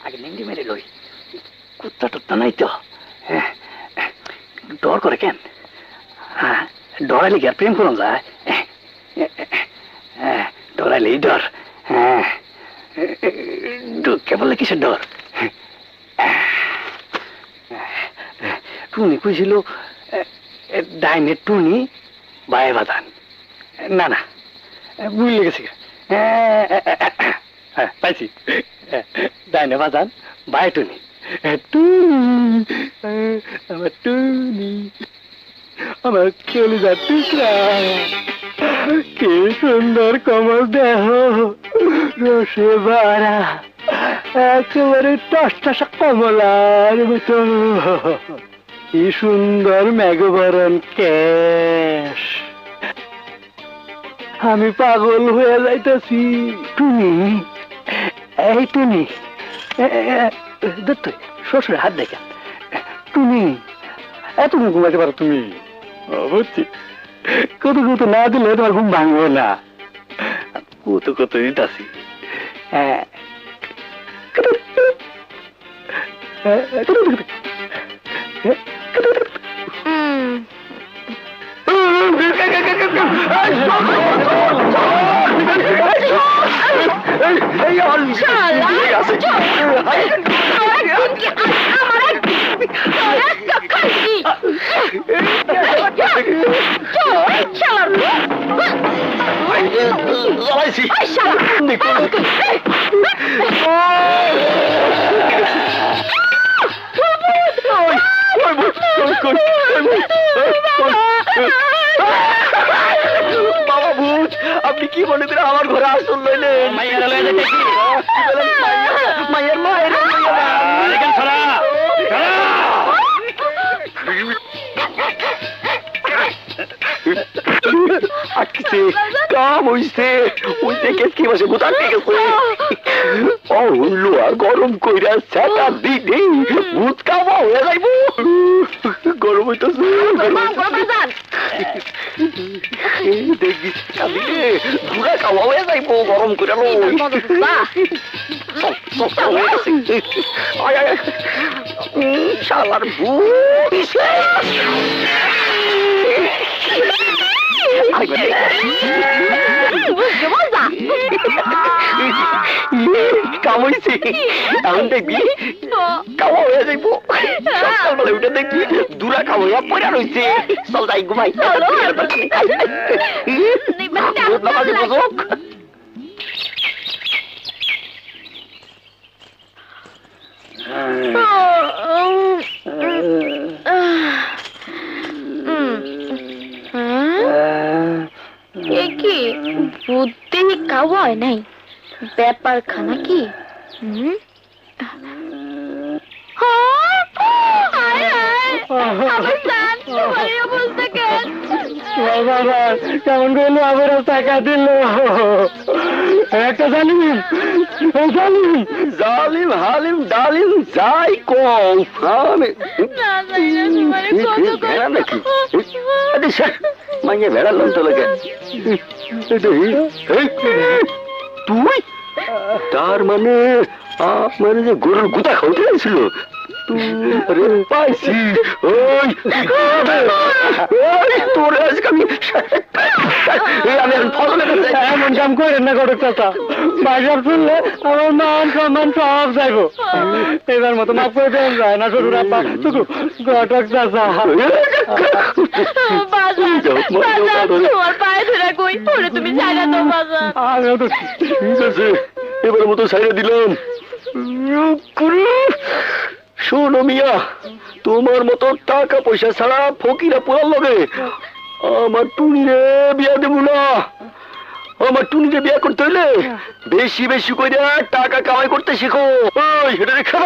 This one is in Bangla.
আগে নেংটি মেরে লই, কুত্তা টুত্তা নাই তো। ডর করে কেন? হ্যাঁ, ডরাইলে কি আর প্রেম করুন যায়? ডরাইলেই ডর। হ্যাঁ, ঢুকে বললে কিসের ডর? টুনি কইছিল ডাইনে টুনি বায়ে বাদান। না না, বুঝলে গেছি। হ্যাঁ পাইছি, ডাইনে বাদান বায়ে টুনি। টুনি আমার টুনি, আমার কলিজা টুকরা, কি সুন্দর কমল দেহ, রসে ভরা, একেবারে টসটসা কমলার মতো, কি সুন্দর মেঘবরণ কেশ। আমি পাগল হয়ে যাইতেছি। টুনি, এই টুনি, দত্ত শ্বশুরের হাত দেখা। টুনি, তুমি ঘুমাইতে পারো? তুমি বুঝছি, কত কত না দিলে তোমার ঘুম ভাঙবো না। কত কত দিতাছি। বাবা ভূত, আপনি কি মনে করে আমার ঘরে আসল লইলেন? মাইয়ের মায়ের মায়ের আটকেছে, কাম হইছে, ওই থেকে কি বসে ভূত আটকে গেছে। লোহা গরম কইরা সেটা দিদি ভূত কামা হয়ে যাইব। গরম হইতেছে, দেখবি পুরা কামা হয়ে যাইব গরম করে। শালার ভূত কামড়িছে, এখন দেখবি কামা হয়ে যাইব। সকালবেলা উঠে দেখবি দুরা কামড়া পড়া রয়েছে। চল যাই ঘুমাই। কি বুদ্ধি কাওয়া হয় নাই, ব্যাপার খানা কি? কেমন করলো আবার টাকা দিল? একটা জালিম, জালিম জালিম হালিম ডালিম যাই কম মাইয়া ভেড়া লোন তো লাগে। তুই তার মানে মানে যে গরুর গুতা খাওয়াতে ছিল পাইছি। তোর আজকে আমি এমন কাম করেন না গরুর কথা। বাজার শুনলে আমার মান সম্মান সব যাইব। এবার মতো মাফ করে দেন যায় না শ্বশুর আব্বা, শুধু ঘটক চাচা। আমিও তো ঠিক আছে, এবার মতো ছাইড়া দিলাম। শোনো মিয়া, তোমার মতো টাকা পয়সা ছাড়া ফকিরা পোড়ার লগে আমার টুনিরে বিয়া দেব না। আমার টুনিরে বিয়া করতে হইলে বেশি বেশি করে টাকা কামাই করতে শিখো। ওই এটা রেখা